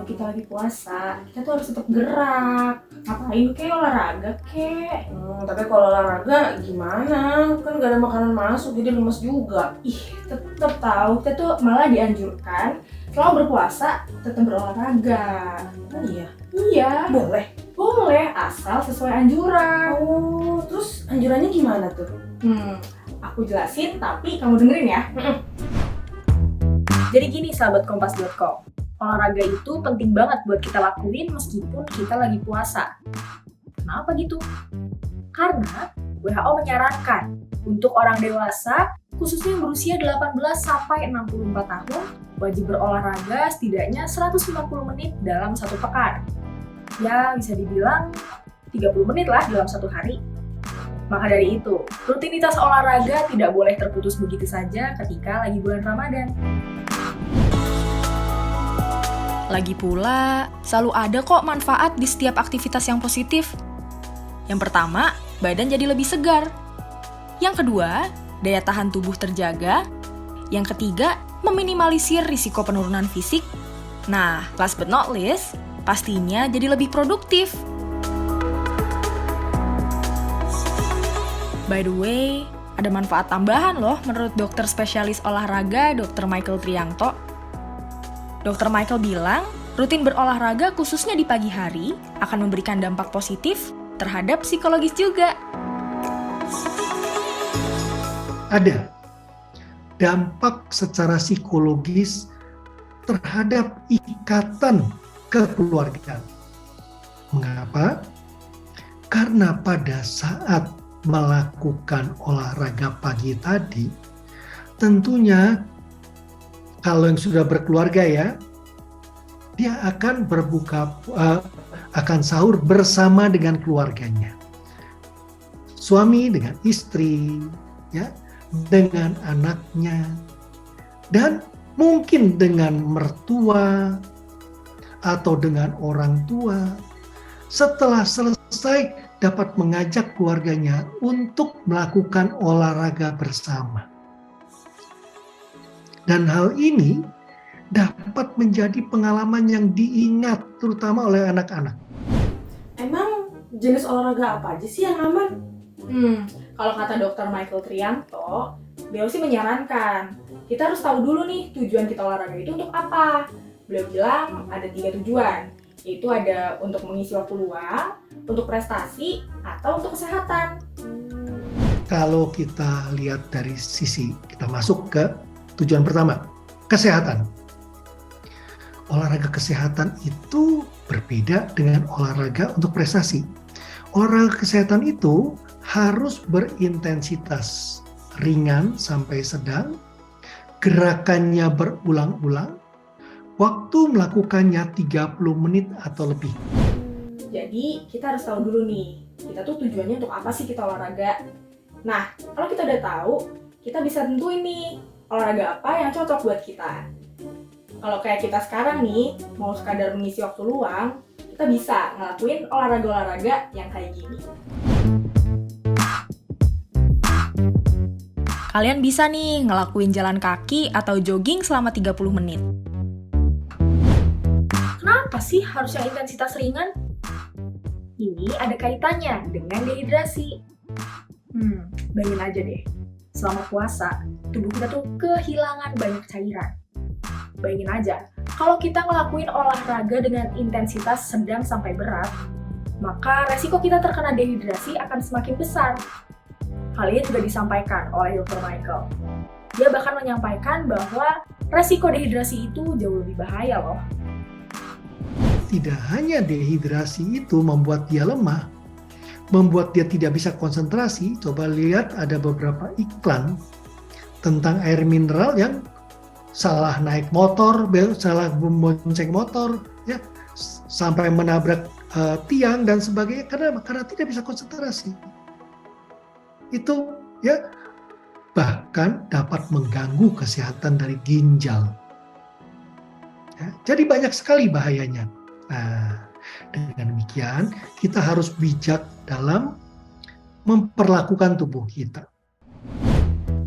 kalau kita lagi puasa, kita tuh harus tetap gerak. Ngapain kek, olahraga kek. Tapi kalau olahraga gimana? Kan gak ada makanan masuk, jadi lemes juga. Tetap tahu, kita tuh malah dianjurkan selama berpuasa tetap berolahraga. Oh iya? Iya, Boleh? boleh asal sesuai anjuran. Oh, terus anjurannya gimana tuh? Aku jelasin tapi kamu dengerin ya. Jadi gini sahabat kompas.com, olahraga itu penting banget buat kita lakuin meskipun kita lagi puasa. Kenapa gitu? Karena WHO menyarankan untuk orang dewasa, khususnya yang berusia 18 sampai 64 tahun, wajib berolahraga setidaknya 150 menit dalam satu pekan. Ya, bisa dibilang 30 menit lah dalam satu hari. Maka dari itu, rutinitas olahraga tidak boleh terputus begitu saja ketika lagi bulan Ramadan. Lagi pula, selalu ada kok manfaat di setiap aktivitas yang positif. Yang pertama, badan jadi lebih segar. Yang kedua, daya tahan tubuh terjaga. Yang ketiga, meminimalisir risiko penurunan fisik. Nah, last but not least, pastinya jadi lebih produktif. By the way, ada manfaat tambahan loh menurut dokter spesialis olahraga Dr. Michael Triangto. Dr. Michael bilang, rutin berolahraga khususnya di pagi hari akan memberikan dampak positif terhadap psikologis juga. Ada dampak secara psikologis terhadap ikatan kekeluargaan. Mengapa? Karena pada saat melakukan olahraga pagi tadi, tentunya kalau yang sudah berkeluarga ya, dia akan akan sahur bersama dengan keluarganya. Suami dengan istri, ya, dengan anaknya, dan mungkin dengan mertua atau dengan orang tua. Setelah selesai dapat mengajak keluarganya untuk melakukan olahraga bersama. Dan hal ini dapat menjadi pengalaman yang diingat terutama oleh anak-anak. Emang jenis olahraga apa aja sih yang aman? Kalau kata Dr. Michael Triangto, beliau sih menyarankan kita harus tahu dulu nih tujuan kita olahraga itu untuk apa. Beliau bilang ada 3 tujuan, yaitu ada untuk mengisi waktu luang, untuk prestasi, atau untuk kesehatan. Kalau kita lihat dari sisi, kita masuk ke tujuan pertama, kesehatan. Olahraga kesehatan itu berbeda dengan olahraga untuk prestasi. Olahraga kesehatan itu harus berintensitas ringan sampai sedang, gerakannya berulang-ulang, waktu melakukannya 30 menit atau lebih. Jadi kita harus tahu dulu nih, kita tuh tujuannya untuk apa sih kita olahraga. Nah, kalau kita udah tahu, kita bisa tentuin nih olahraga apa yang cocok buat kita. Kalau kayak kita sekarang nih, mau sekadar mengisi waktu luang, kita bisa ngelakuin olahraga-olahraga yang kayak gini. Kalian bisa nih ngelakuin jalan kaki atau jogging selama 30 menit. Kenapa sih harus yang intensitas ringan? Ini ada kaitannya dengan dehidrasi. Bayangin aja deh, selama puasa, tubuh kita tuh kehilangan banyak cairan. Bayangin aja, kalau kita ngelakuin olahraga dengan intensitas sedang sampai berat, maka resiko kita terkena dehidrasi akan semakin besar. Hal ini juga disampaikan oleh Dr. Michael. Dia bahkan menyampaikan bahwa resiko dehidrasi itu jauh lebih bahaya loh. Tidak hanya dehidrasi itu membuat dia lemah, membuat dia tidak bisa konsentrasi. Coba lihat ada beberapa iklan tentang air mineral yang salah naik motor, salah membonceng motor, ya, sampai menabrak tiang dan sebagainya karena tidak bisa konsentrasi. Itu ya bahkan dapat mengganggu kesehatan dari ginjal. Ya, jadi banyak sekali bahayanya. Nah, dengan demikian kita harus bijak dalam memperlakukan tubuh kita.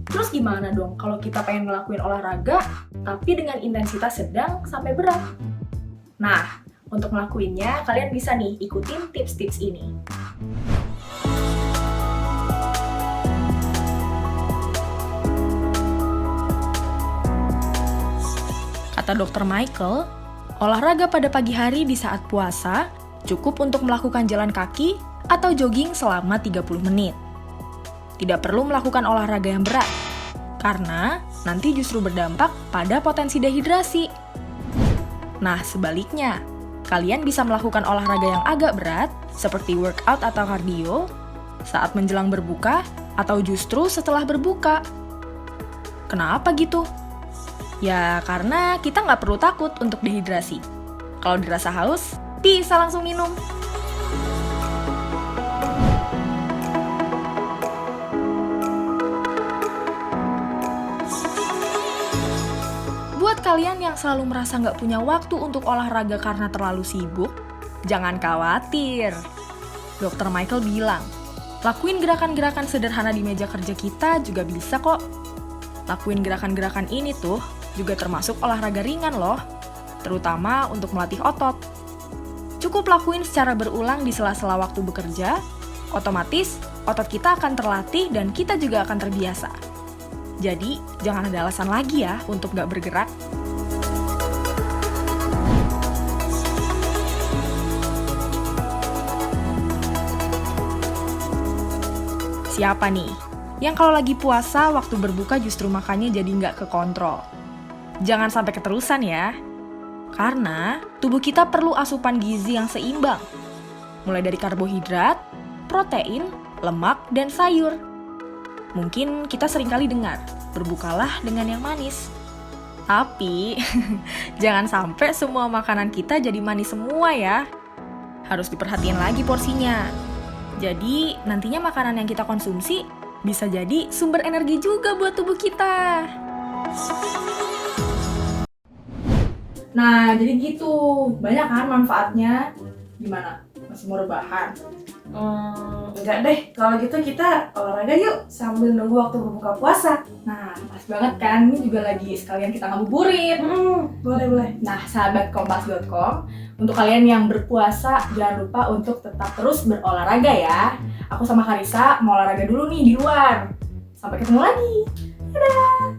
Terus gimana dong kalau kita pengen ngelakuin olahraga tapi dengan intensitas sedang sampai berat? Nah, untuk ngelakuinnya, kalian bisa nih ikutin tips-tips ini. Kata Dr. Michael, olahraga pada pagi hari di saat puasa cukup untuk melakukan jalan kaki atau jogging selama 30 menit. Tidak perlu melakukan olahraga yang berat, karena nanti justru berdampak pada potensi dehidrasi. Nah, sebaliknya, kalian bisa melakukan olahraga yang agak berat, seperti workout atau kardio, saat menjelang berbuka atau justru setelah berbuka. Kenapa gitu? Ya, karena kita nggak perlu takut untuk dehidrasi. Kalau dirasa haus, bisa langsung minum. Buat kalian yang selalu merasa nggak punya waktu untuk olahraga karena terlalu sibuk, jangan khawatir. Dr. Michael bilang, lakuin gerakan-gerakan sederhana di meja kerja kita juga bisa kok. Lakuin gerakan-gerakan ini tuh juga termasuk olahraga ringan loh, terutama untuk melatih otot. Cukup lakuin secara berulang di sela-sela waktu bekerja, otomatis otot kita akan terlatih dan kita juga akan terbiasa. Jadi, jangan ada alasan lagi ya untuk nggak bergerak. Siapa nih yang kalau lagi puasa waktu berbuka justru makannya jadi nggak kekontrol? Jangan sampai keterusan ya. Karena tubuh kita perlu asupan gizi yang seimbang. Mulai dari karbohidrat, protein, lemak, dan sayur. Mungkin kita seringkali dengar, berbukalah dengan yang manis. Tapi, jangan sampai semua makanan kita jadi manis semua ya. Harus diperhatiin lagi porsinya. Jadi, nantinya makanan yang kita konsumsi bisa jadi sumber energi juga buat tubuh kita. Nah, jadi gitu. Banyak kan manfaatnya. Gimana? Masih mau rebahan? Enggak deh, kalau gitu kita olahraga yuk sambil nunggu waktu berbuka puasa. Nah, pas banget kan. Ini juga lagi sekalian kita ngabuburit. Boleh. Nah, sahabat kompas.com, untuk kalian yang berpuasa, jangan lupa untuk tetap terus berolahraga ya. Aku sama Karisa mau olahraga dulu nih di luar. Sampai ketemu lagi. Dadah!